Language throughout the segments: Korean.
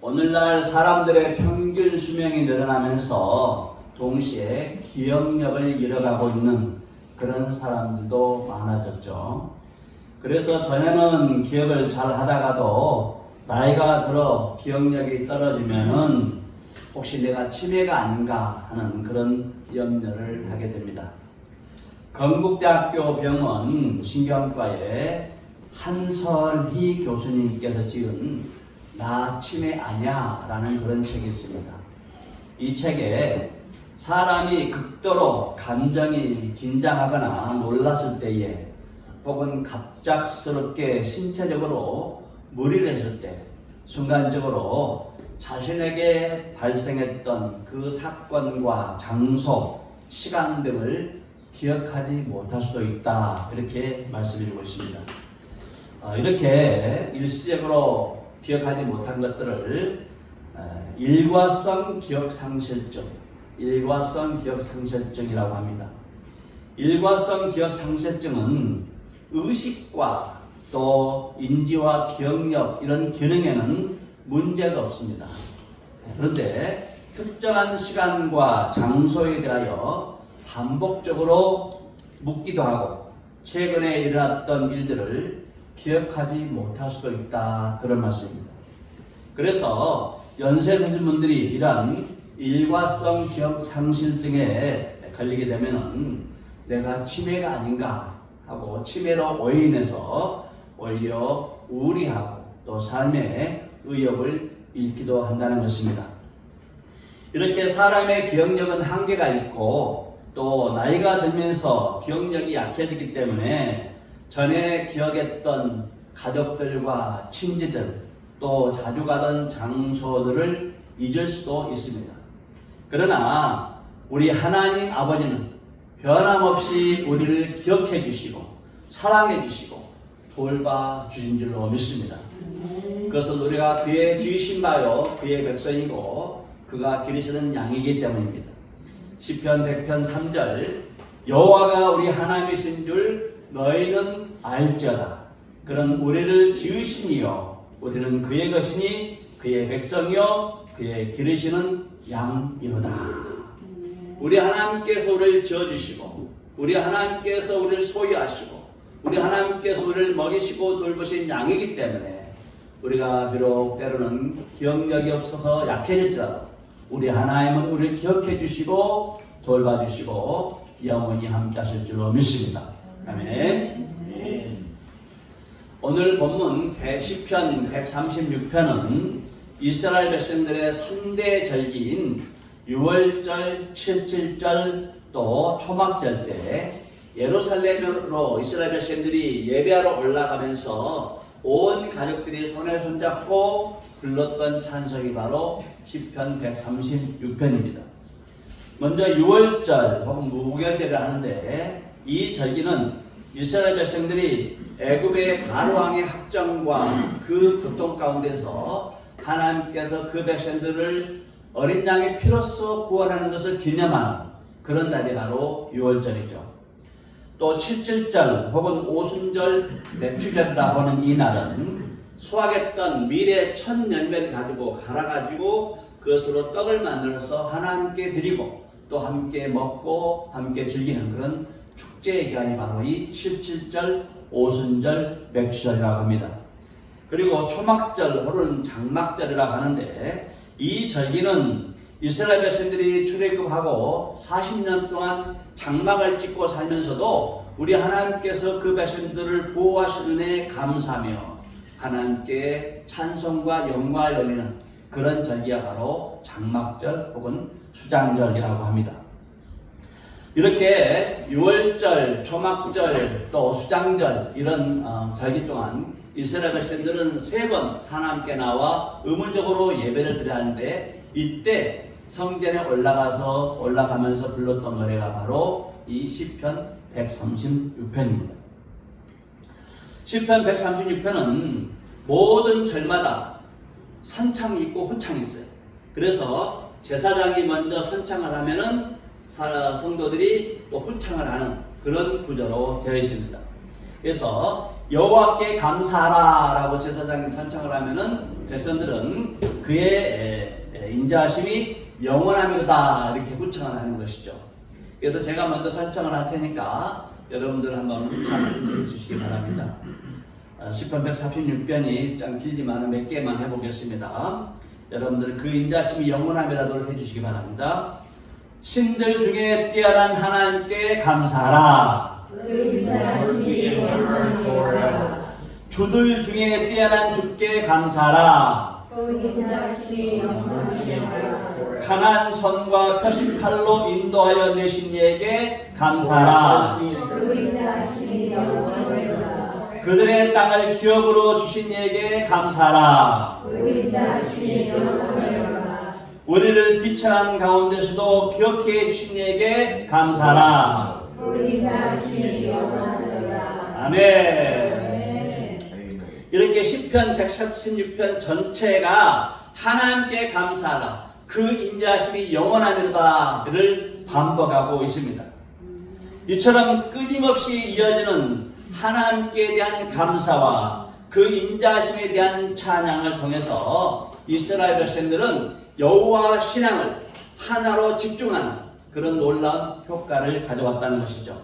오늘날 사람들의 평균 수명이 늘어나면서 동시에 기억력을 잃어가고 있는 그런 사람들도 많아졌죠. 그래서 전에는 기억을 잘 하다가도 나이가 들어 기억력이 떨어지면은 혹시 내가 치매가 아닌가 하는 그런 염려를 하게 됩니다. 건국대학교 병원 신경과에 한설희 교수님께서 지은 나 치매 아냐 라는 그런 책이 있습니다. 이 책에 사람이 극도로 감정이 긴장하거나 놀랐을 때에 혹은 갑작스럽게 신체적으로 무리를 했을 때 순간적으로 자신에게 발생했던 그 사건과 장소, 시간 등을 기억하지 못할 수도 있다 이렇게 말씀드리고 있습니다. 이렇게 일시적으로 기억하지 못한 것들을 일과성 기억상실증, 일과성 기억상실증이라고 합니다. 일과성 기억상실증은 의식과 또 인지와 기억력 이런 기능에는 문제가 없습니다. 그런데 특정한 시간과 장소에 대하여 반복적으로 묻기도 하고 최근에 일어났던 일들을 기억하지 못할 수도 있다 그런 말씀입니다. 그래서 연세 드신 분들이 이러한 일과성 기억상실증에 걸리게 되면은 내가 치매가 아닌가 하고 치매로 오인해서 오히려 우울해하고 또 삶의 의욕을 잃기도 한다는 것입니다. 이렇게 사람의 기억력은 한계가 있고 또 나이가 들면서 기억력이 약해지기 때문에 전에 기억했던 가족들과 친지들 또 자주 가던 장소들을 잊을 수도 있습니다. 그러나 우리 하나님 아버지는 변함없이 우리를 기억해 주시고 사랑해 주시고 돌봐 주신 줄로 믿습니다. 그것은 우리가 그의 지으신 바요 그의 백성이고 그가 기르시는 양이기 때문입니다. 시편 100편 3절 여호와가 우리 하나님이신 줄 너희는 알지어다. 그는 우리를 지으시니요 우리는 그의 것이니 그의 백성이요 그의 기르시는 양이로다. 우리 하나님께서 우리를 지어주시고 우리 하나님께서 우리를 소유하시고 우리 하나님께서 우리를 먹이시고 돌보신 양이기 때문에 우리가 비록 때로는 기억력이 없어서 약해질지라도 우리 하나님은 우리를 기억해 주시고 돌봐주시고 영원히 함께 하실 줄로 믿습니다. 아멘. 오늘 본문 시편 136편은 이스라엘 백성들의 3대 절기인 6월절, 77절 또 초막절 때 예루살렘으로 이스라엘 백성들이 예배하러 올라가면서 온 가족들이 손에 손잡고 불렀던 찬송이 바로 시편 136편입니다. 먼저 6월절 혹은 무교절을 하는데 이 절기는 이스라엘 백성들이 애굽의 바로왕의 학정과 그 고통 가운데서 하나님께서 그 백성들을 어린 양의 피로써 구원하는 것을 기념하는 그런 날이 바로 6월절이죠. 또 77절 혹은 오순절 맥주절이라고 하는 이 날은 수확했던 미래 첫 열매를 가지고 갈아가지고 그것으로 떡을 만들어서 하나님께 드리고 또 함께 먹고 함께 즐기는 그런 축제의 기간이 바로 이 77절 오순절 맥주절이라고 합니다. 그리고 초막절 혹은 장막절이라고 하는데 이 절기는 이스라엘 백성들이 출애굽하고 40년 동안 장막을 짓고 살면서도 우리 하나님께서 그 백성들을 보호하신 은혜에 감사하며 하나님께 찬송과 영광을 돌리는 그런 절기가 바로 장막절 혹은 수장절이라고 합니다. 이렇게 6월절, 초막절, 또 수장절 이런 절기 동안 이스라엘 백성들은 3번 하나님께 나와 의문적으로 예배를 드려야 하는데 이때 성전에 올라가면서 불렀던 노래가 바로 이 시편 136편입니다. 시편 136편은 모든 절마다 선창이 있고 훈창이 있어요. 그래서 제사장이 먼저 선창을 하면은 성도들이 또 훈창을 하는 그런 구조로 되어 있습니다. 그래서 여호와께 감사하라 라고 제사장이 선창을 하면은 백성들은 그의 인자하심이 영원함이로다 이렇게 후청을 하는 것이죠. 그래서 제가 먼저 선창을 할 테니까 여러분들 한번 후창을 해주시기 바랍니다. 시편 136편이 좀 길지만 몇 개만 해보겠습니다. 여러분들 그 인자하심이 영원함이라도 해주시기 바랍니다. 신들 중에 뛰어난 하나님께 감사하라. 그 인자하심이 영원하리로다. 주들 중에 뛰어난 주께 감사하라. 그 인자하심이 영원하리로다. 강한 손과 표식팔로 인도하여 내신 이에게 감사하라. 그 인자하심이 영원하리로다. 그들의 땅을 기업으로 주신 이에게 감사하라. 그 인자하심이 영원하리로다. 우리를 비천한 가운데서도 기억해 주신 이에게 감사하라. 그 인자하심이 영원하리로다. 아멘. 이렇게 시편 136편 전체가 하나님께 감사하라. 그 인자하심이 영원하리로다를 반복하고 있습니다. 이처럼 끊임없이 이어지는 하나님께 대한 감사와 그 인자하심에 대한 찬양을 통해서 이스라엘 백성들은 여호와 신앙을 하나로 집중하는 그런 놀라운 효과를 가져왔다는 것이죠.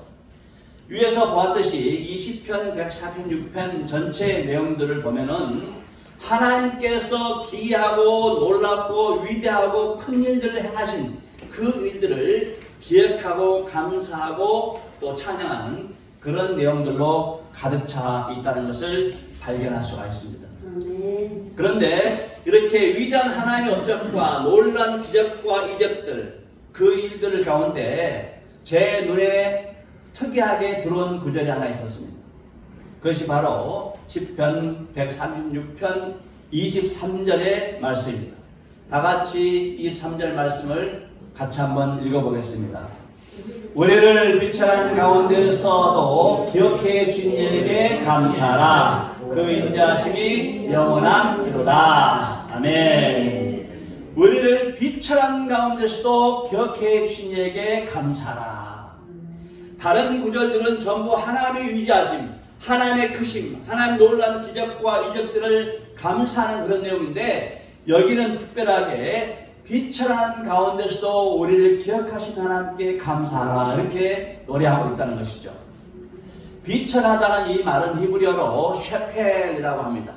위에서 보았듯이 이 시편 146편 전체의 내용들을 보면은 하나님께서 기이하고 놀랍고 위대하고 큰 일들을 행하신 그 일들을 기억하고 감사하고 또 찬양하는 그런 내용들로 가득 차 있다는 것을 발견할 수가 있습니다. 그런데 이렇게 위대한 하나님의 업적과 놀라운 기적과 이적들 그 일들을 가운데 제 눈에 특이하게 들어온 구절이 하나 있었습니다. 그것이 바로 시편 136편 23절의 말씀입니다. 다 같이 23절 말씀을 같이 한번 읽어보겠습니다. 우리를 비천한 가운데서도 기억해 주신 이에게 감사하라. 그 인자하심이 영원함이로다. 아멘. 우리를 비천한 가운데서도 기억해 주신 이에게 감사하라. 다른 구절들은 전부 하나님의 위대하심, 하나님의 크심, 하나님의 놀라운 기적과 이적들을 감사하는 그런 내용인데 여기는 특별하게 비천한 가운데서도 우리를 기억하신 하나님께 감사하라 이렇게 노래하고 있다는 것이죠. 비천하다는 이 말은 히브리어로 셰펠이라고 합니다.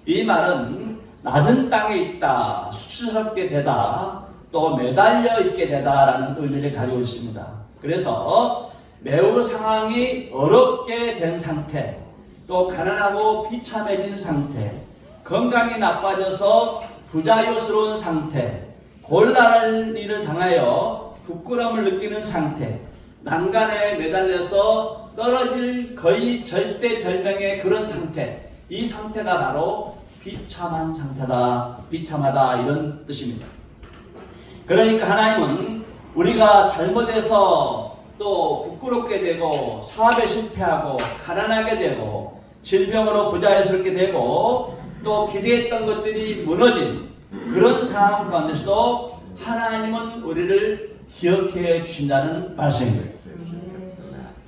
이 말은 낮은 땅에 있다, 수치스럽게 되다, 또 매달려 있게 되다라는 의미를 가지고 있습니다. 그래서 매우 상황이 어렵게 된 상태, 또 가난하고 비참해진 상태, 건강이 나빠져서 부자유스러운 상태, 곤란한 일을 당하여 부끄러움을 느끼는 상태, 난간에 매달려서 떨어질 거의 절대절명의 그런 상태, 이 상태가 바로 비참한 상태다, 비참하다 이런 뜻입니다. 그러니까 하나님은 우리가 잘못해서 또 부끄럽게 되고 사업에 실패하고 가난하게 되고 질병으로 부자연스럽게 되고 또 기대했던 것들이 무너진 그런 상황 가운데서도 하나님은 우리를 기억해 주신다는 말씀입니다.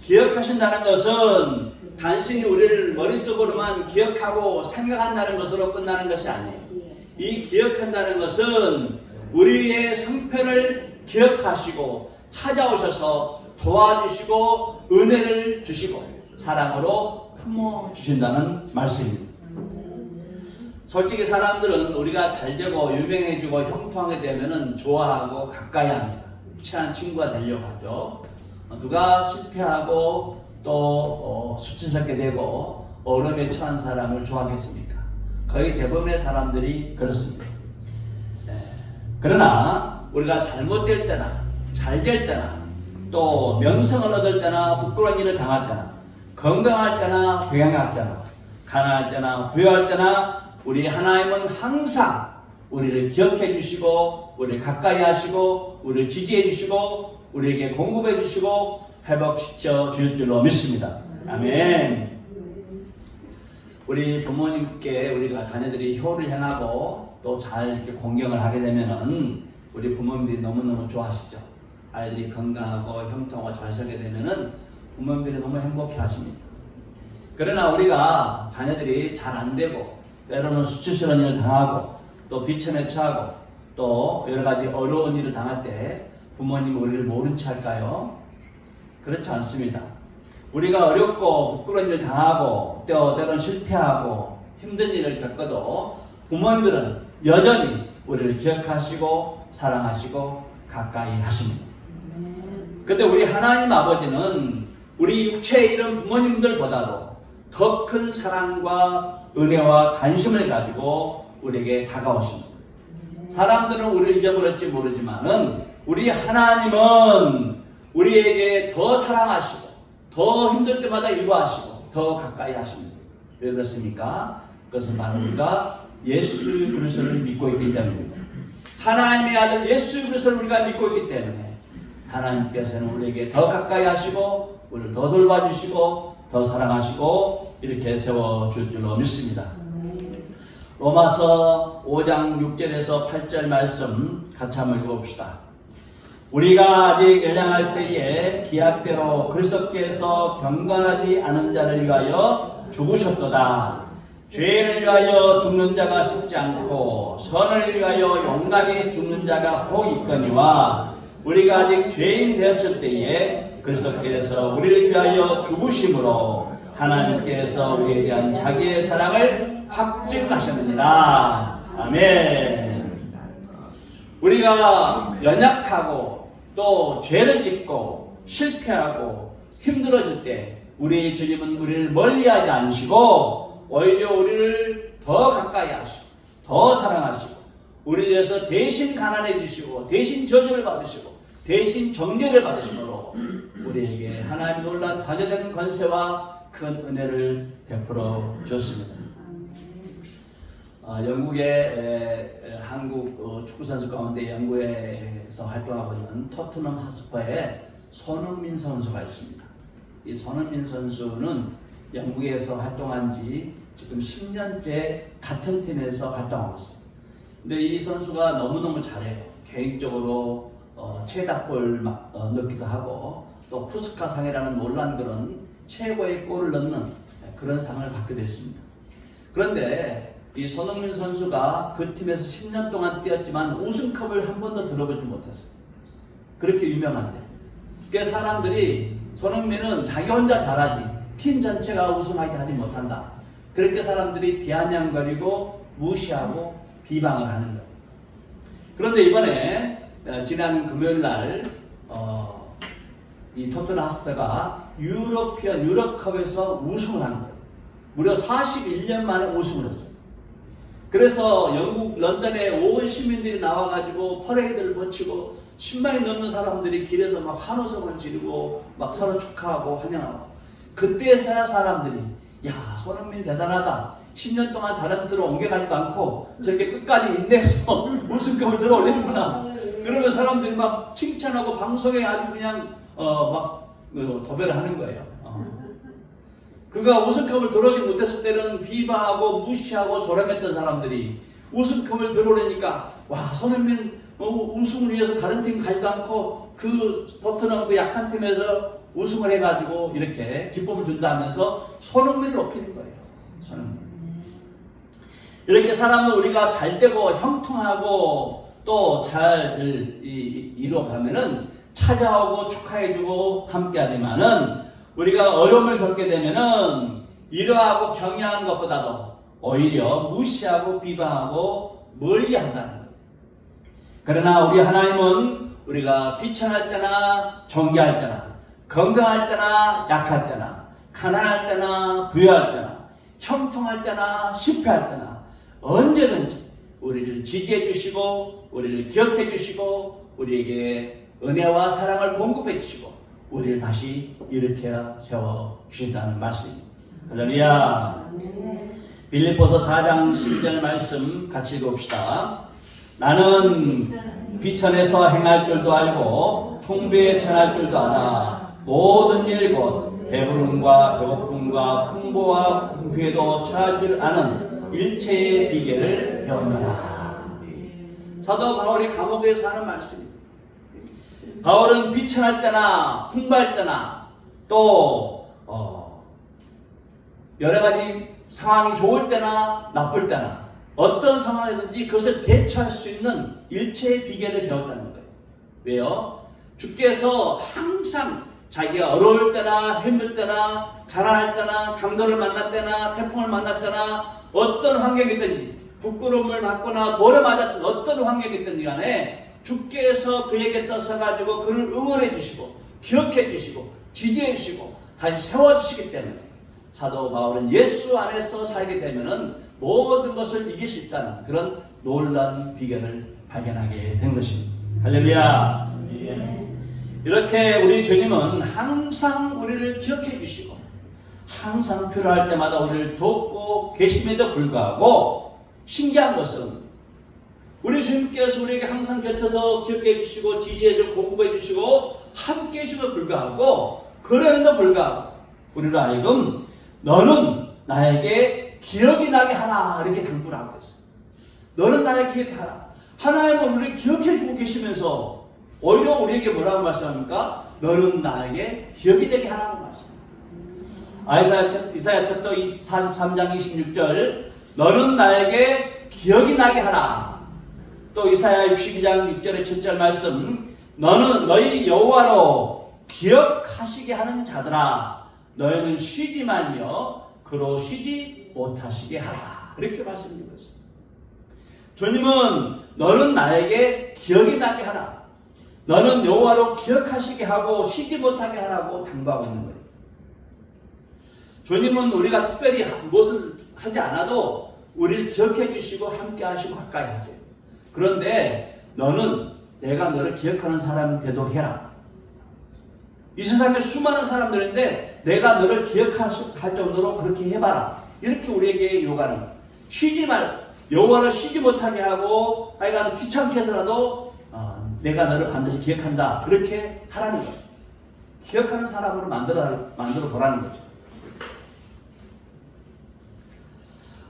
기억하신다는 것은 단순히 우리를 머릿속으로만 기억하고 생각한다는 것으로 끝나는 것이 아니에요. 이 기억한다는 것은 우리의 상태를 기억하시고 찾아오셔서 도와주시고 은혜를 주시고 사랑으로 품어주신다는 말씀입니다. 솔직히 사람들은 우리가 잘되고 유명해지고 형통하게 되면은 좋아하고 가까이 합니다. 친한 친구가 되려고 하죠. 누가 실패하고 또 수치스럽게 되고 어려움에 처한 사람을 좋아하겠습니까? 거의 대부분의 사람들이 그렇습니다. 그러나 우리가 잘못될 때나 잘될 때나 또 명성을 얻을 때나 부끄러운 일을 당할 때나 건강할 때나 병약할 때나 가난할 때나 부유할 때나 우리 하나님은 항상 우리를 기억해 주시고 우리를 가까이 하시고 우리를 지지해 주시고 우리에게 공급해 주시고 회복시켜 주실 줄로 믿습니다. 아멘. 우리 부모님께 우리가 자녀들이 효를 행하고 또 잘 이렇게 공경을 하게 되면은 우리 부모님들이 너무너무 좋아하시죠. 아이들이 건강하고 형통하고 잘 살게 되면은 부모님들이 너무 행복해 하십니다. 그러나 우리가 자녀들이 잘 안 되고 때로는 수치스러운 일을 당하고 또 비천에 처하고 또 여러 가지 어려운 일을 당할 때 부모님 우리를 모른 채 할까요? 그렇지 않습니다. 우리가 어렵고 부끄러운 일을 당하고 또 때로는 실패하고 힘든 일을 겪어도 부모님들은 여전히 우리를 기억하시고 사랑하시고 가까이 하십니다. 그런데 우리 하나님 아버지는 우리 육체에 이런 부모님들보다도 더 큰 사랑과 은혜와 관심을 가지고 우리에게 다가오십니다. 사람들은 우리를 잊어버렸지 모르지만은 우리 하나님은 우리에게 더 사랑하시고 더 힘들 때마다 위로하시고 더 가까이 하십니다. 왜 그렇습니까? 그것은 바로 우리가 예수 그리스도를 믿고 있기 때문입니다. 하나님의 아들 예수 그리스도를 우리가 믿고 있기 때문에 하나님께서는 우리에게 더 가까이 하시고 우리를 더 돌봐주시고 더 사랑하시고 이렇게 세워줄 줄로 믿습니다. 로마서 5장 6절에서 8절 말씀 같이 한번 읽어봅시다. 우리가 아직 연약할 때에 기약대로 그리스도께서 경건하지 않은 자를 위하여 죽으셨도다. 죄를 위하여 죽는 자가 쉽지 않고 선을 위하여 용감히 죽는 자가 혹 있거니와 우리가 아직 죄인 되었을 때에 그리스도께서 우리를 위하여 죽으심으로 하나님께서 우리에 대한 자기의 사랑을 확증하셨느니라. 아멘. 우리가 연약하고 또 죄를 짓고 실패하고 힘들어질 때 우리 주님은 우리를 멀리하지 않으시고 오히려 우리를 더 가까이 하시고 더 사랑하시고 우리에 대해서 대신 가난해지시고 대신 저주를 받으시고 대신 정죄를 받으심으로 우리에게 하나님 놀란 자녀되는 권세와 큰 은혜를 베풀어 주셨습니다. 영국의 한국 축구 선수 가운데 영국에서 활동하고 있는 토트넘 하스퍼의 손흥민 선수가 있습니다. 이 손흥민 선수는 영국에서 활동한 지 지금 10년째 같은 팀에서 활동하고 있습니다. 근데 이 선수가 너무너무 잘해요. 개인적으로 최다골 넣기도 하고 또 푸스카상이라는 놀란 그런 최고의 골을 넣는 그런 상을 받기도 했습니다. 그런데 이 손흥민 선수가 그 팀에서 10년 동안 뛰었지만 우승컵을 한 번도 들어보지 못했어요. 그렇게 유명한데. 그래서 사람들이 손흥민은 자기 혼자 잘하지 팀 전체가 우승하게 하지 못한다. 그렇게 사람들이 비아냥거리고 무시하고 비방을 하는 거예요. 그런데 이번에 지난 금요일 날 이 토트넘 하스퍼가 유럽컵에서 우승을 한 거예요. 무려 41년 만에 우승을 했어요. 그래서 영국 런던에 온 시민들이 나와가지고 퍼레이드를 거치고 10만이 넘는 사람들이 길에서 막 환호성을 지르고 막 서로 축하하고 환영하고 그때서야 사람들이 야 손흥민 대단하다. 10년 동안 다른 데로 옮겨가지도 않고 저렇게 끝까지 인내해서 우승컵을 들어올리는구나. 그러면 사람들이 막 칭찬하고 방송에 아주 그냥 도배를 하는 거예요. 그가 우승컵을 들어오지 못했을 때는 비방하고 무시하고 조롱했던 사람들이 우승컵을 들어오려니까 와 손흥민 우승을 위해서 다른 팀 가지도 않고 그 토트넘 그 약한 팀에서 우승을 해가지고 이렇게 기쁨을 준다 하면서 손흥민을 높이는 거예요. 손흥민. 이렇게 사람은 우리가 잘 되고 형통하고 또 잘 이루어가면은 찾아오고 축하해주고 함께하지만은 우리가 어려움을 겪게 되면은 이러하고 격려하는 것보다도 오히려 무시하고 비방하고 멀리한다는 거예요. 그러나 우리 하나님은 우리가 비천할 때나 존귀할 때나 건강할 때나 약할 때나 가난할 때나 부유할 때나 형통할 때나 실패할 때나 언제든지 우리를 지지해 주시고 우리를 기억해 주시고 우리에게 은혜와 사랑을 공급해 주시고 우리를 다시 일으켜 세워 주신다는 말씀입니다. 할렐루야. 빌립보서 4장 12절 말씀 같이 읽어봅시다. 나는 비천에서 행할 줄도 알고 풍부에 처할 줄도 알아 모든 일 곧 배부름과 배고픔과 풍부와 궁핍에도 처할 줄 아는 일체의 비결을 배웠노라. 사도 바울이 감옥에서 하는 말씀입니다. 바울은 비천할 때나 풍부할 때나 또 여러 가지 상황이 좋을 때나 나쁠 때나 어떤 상황이든지 그것을 대처할 수 있는 일체의 비결을 배웠다는 거예요. 왜요? 주께서 항상 자기가 어려울 때나 힘들 때나 가난할 때나 강도를 만날 때나 태풍을 만날 때나 어떤 환경이든지 부끄러움을 받거나 돌에 맞았던 어떤 환경이든지 간에 주께서 그에게 떠서가지고 그를 응원해 주시고 기억해 주시고 지지해 주시고 다시 세워주시기 때문에 사도 바울은 예수 안에서 살게 되면은 모든 것을 이길 수 있다는 그런 놀라운 비결을 발견하게 된 것입니다. 할렐루야. 이렇게 우리 주님은 항상 우리를 기억해 주시고 항상 필요할 때마다 우리를 돕고 계심에도 불구하고 신기한 것은 우리 주님께서 우리에게 항상 곁에서 기억해 주시고 지지해 주시고 공부해 주시고 함께 해주심에도 불구하고 그러는데도 불구하고 우리로 하여금 너는 나에게 기억이 나게 하라 이렇게 당부를 하고 있어요. 너는 나에게 기억해 하라. 하나님은 우리를 기억해 주고 계시면서 오히려 우리에게 뭐라고 말씀합니까? 너는 나에게 기억이 되게 하라고 말씀합니다. 이사야 챕터 43장 26절 너는 나에게 기억이 나게 하라. 또 이사야 62장 6절의 7절 말씀 너는 너희 여호와로 기억하시게 하는 자들아 너희는 쉬지 말며 그로 쉬지 못하시게 하라. 이렇게 말씀드리고 있습니다. 주님은 너는 나에게 기억이 나게 하라. 너는 여호와로 기억하시게 하고 쉬지 못하게 하라고 당부하고 있는 거예요. 주님은 우리가 특별히 무엇을 하지 않아도 우리를 기억해 주시고 함께 하시고 가까이 하세요. 그런데 너는 내가 너를 기억하는 사람이 되도록 해라. 이 세상에 수많은 사람들인데 내가 너를 기억할 정도로 그렇게 해봐라. 이렇게 우리에게 요구하는 거예요. 쉬지 말, 여호와를 쉬지 못하게 하고 하여간 귀찮게 해서라도 내가 너를 반드시 기억한다. 그렇게 하라는 거예요. 기억하는 사람으로 만들어 보라는 거죠.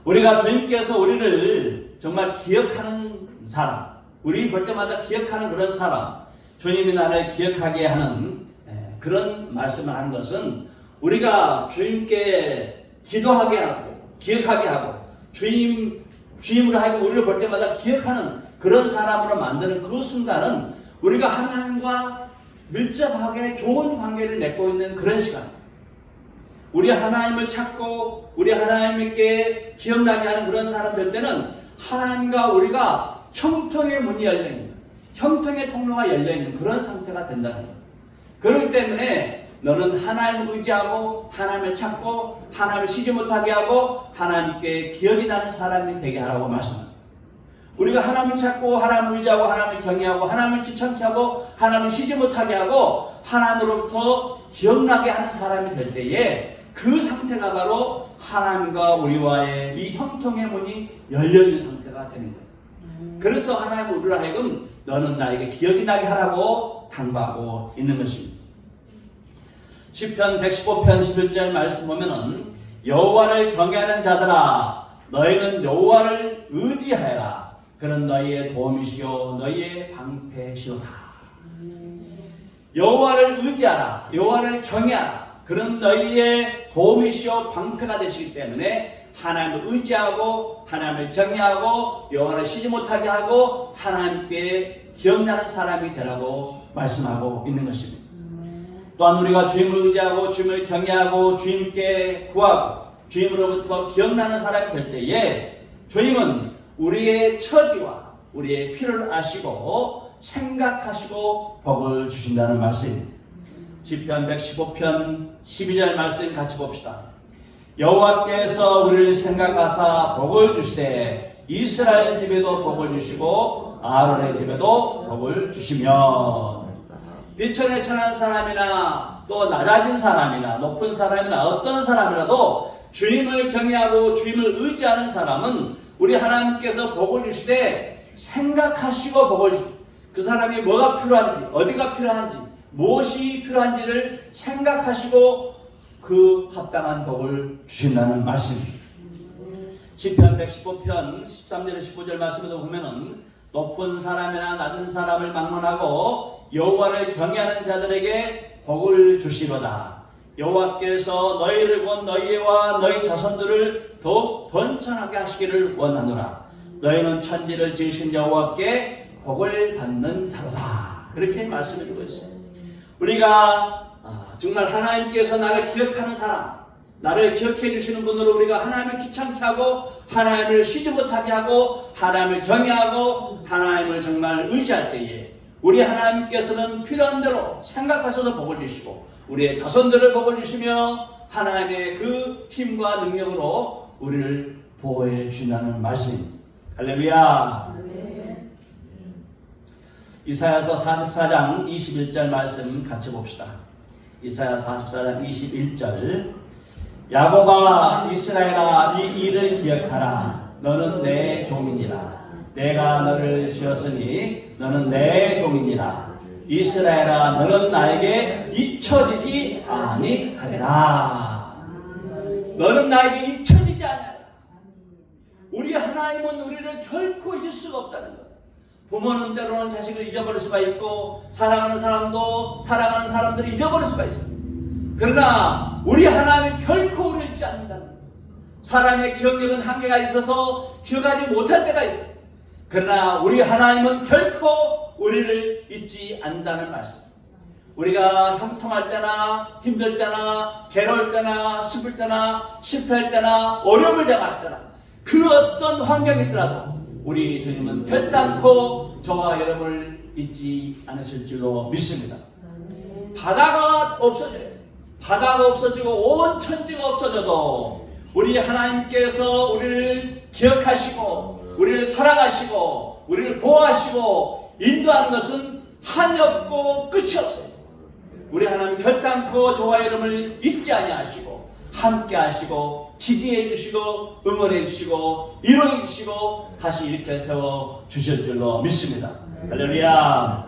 우리가 주님께서 우리를 정말 기억하는 사람, 우리 볼 때마다 기억하는 그런 사람, 주님이 나를 기억하게 하는 그런 말씀을 하는 것은 우리가 주님께 기도하게 하고 기억하게 하고 주님으로 하여금 우리를 볼 때마다 기억하는 그런 사람으로 만드는 그 순간은 우리가 하나님과 밀접하게 좋은 관계를 맺고 있는 그런 시간. 우리 하나님을 찾고 우리 하나님께 기억나게 하는 그런 사람 될 때는 하나님과 우리가 형통의 문이 열려있는 형통의 통로가 열려있는 그런 상태가 된다는 거예요. 그렇기 때문에 너는 하나님을 의지하고 하나님을 찾고 하나님을 쉬지 못하게 하고 하나님께 기억이 나는 사람이 되게 하라고 말씀합니다. 우리가 하나님을 찾고 하나님을 의지하고 하나님을 경외하고 하나님을 귀찮게 하고 하나님을 쉬지 못하게 하고 하나님으로부터 기억나게 하는 사람이 될 때에 그 상태가 바로 하나님과 우리와의 이 형통의 문이 열려있는 상태가 되는 거예요. 그래서 하나님은 우리로 하여금 너는 나에게 기억이 나게 하라고 당부하고 있는 것입니다. 시편 115편 11절 말씀 보면은 여호와를 경외하는 자들아 너희는 여호와를 의지하여라. 그는 너희의 도움이시오 너희의 방패시로다. 여호와를 의지하라. 여호와를 경외하라. 그는 너희의 도움이시오 방패가 되시기 때문에 하나님을 의지하고 하나님을 경외하고 여호와를 쉬지 못하게 하고 하나님께 기억나는 사람이 되라고 말씀하고 있는 것입니다. 또한 우리가 주님을 의지하고 주님을 경외하고 주님께 구하고 주님으로부터 기억나는 사람이 될 때에 주님은 우리의 처지와 우리의 필요를 아시고 생각하시고 복을 주신다는 말씀입니다. 시편 115편 12절 말씀 같이 봅시다. 여호와께서 우리를 생각하사 복을 주시되 이스라엘 집에도 복을 주시고 아론의 집에도 복을 주시며 비천해천한 사람이나 또 낮아진 사람이나 높은 사람이나 어떤 사람이라도 주님을 경외하고 주님을 의지하는 사람은 우리 하나님께서 복을 주시되 생각하시고 복을 주시고 그 사람이 뭐가 필요한지 어디가 필요한지 무엇이 필요한지를 생각하시고 그 합당한 복을 주신다는 말씀입니다. 시편 115편 13절에 15절 말씀에도 보면은 높은 사람이나 낮은 사람을 막론하고 여호와를 경외하는 자들에게 복을 주시로다. 여호와께서 너희를 곧 너희와 너희 자손들을 더욱 번창하게 하시기를 원하노라. 너희는 천지를 지으신 여호와께 복을 받는 자로다. 그렇게 말씀해 주고 있어요. 우리가 정말 하나님께서 나를 기억하는 사람, 나를 기억해 주시는 분으로 우리가 하나님을 귀찮게 하고 하나님을 쉬지 못하게 하고 하나님을 경외하고 하나님을 정말 의지할 때에 우리 하나님께서는 필요한 대로 생각하셔서 복을 주시고 우리의 자손들을 복을 주시며 하나님의 그 힘과 능력으로 우리를 보호해 주신다는 말씀. 할렐루야. 이사야서 44장 21절 말씀 같이 봅시다. 이사야 44장 21절. 야곱아 이스라엘아 이 일을 기억하라. 너는 내 종이니라. 내가 너를 지었으니 너는 내 종이니라. 이스라엘아 너는 나에게 잊혀지지 아니하리라. 너는 나에게 잊혀지지 아니하리라. 우리 하나님은 우리를 결코 잊을 수가 없다는 것. 부모는 때로는 자식을 잊어버릴 수가 있고 사랑하는 사람들이 잊어버릴 수가 있습니다. 그러나 우리 하나님은 결코 우리를 잊지 않는다는 것. 사람의 기억력은 한계가 있어서 기억하지 못할 때가 있어요. 그러나 우리 하나님은 결코 우리를 잊지 않는다는 말씀. 우리가 형통할 때나 힘들 때나 괴로울 때나 슬플 때나 실패할 때나 어려움을 당할 때나 그 어떤 환경이 있더라도 우리 주님은 결단코 저와 여러분을 잊지 않으실 줄로 믿습니다. 바다가 없어져요. 바다가 없어지고 온 천지가 없어져도 우리 하나님께서 우리를 기억하시고 우리를 사랑하시고 우리를 보호하시고 인도하는 것은 한이 없고 끝이 없어요. 우리 하나님 결단코 저와 여러분을 잊지 아니하시고 함께 하시고 지지해 주시고 응원해 주시고 이루어 주시고 다시 일으켜 세워 주실 줄로 믿습니다. 할렐루야.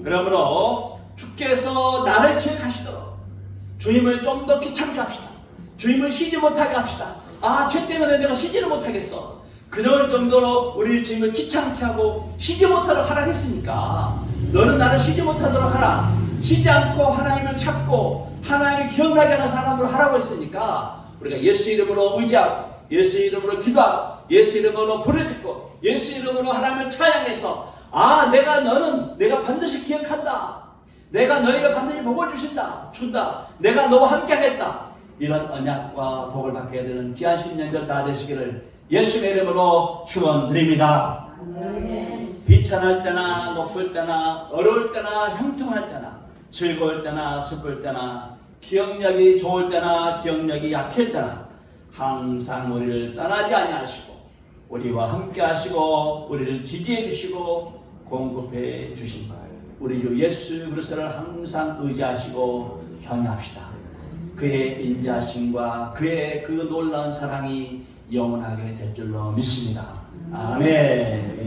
그러므로 주께서 나를 기억하시도록 주님을 좀 더 귀찮게 합시다. 주님을 쉬지 못하게 합시다. 죄 때문에 내가 쉬지를 못하겠어. 그럴 정도로 우리 주님을 귀찮게 하고 쉬지 못하도록 하라 했으니까 너는 나를 쉬지 못하도록 하라. 쉬지 않고 하나님을 찾고 하나님을 기억나게 하는 사람으로 하라고 했으니까 우리가 예수 이름으로 의지하고 예수 이름으로 기도하고 예수 이름으로 부르짖고 예수 이름으로 하나님을 찬양해서 내가 반드시 기억한다. 내가 너희가 반드시 복을 준다. 내가 너와 함께 하겠다. 이런 언약과 복을 받게 되는 귀한 신년들 다 되시기를 예수의 이름으로 축원드립니다. 비천할 때나 높을 때나 어려울 때나 형통할 때나 즐거울 때나 슬플 때나 기억력이 좋을 때나 기억력이 약할 때나 항상 우리를 떠나지 아니하시고 우리와 함께 하시고 우리를 지지해 주시고 공급해 주신 우리 주 예수 그리스도를 항상 의지하시고 경외합시다. 그의 인자심과 그의 그 놀라운 사랑이 영원하게 될 줄로 믿습니다. 아멘.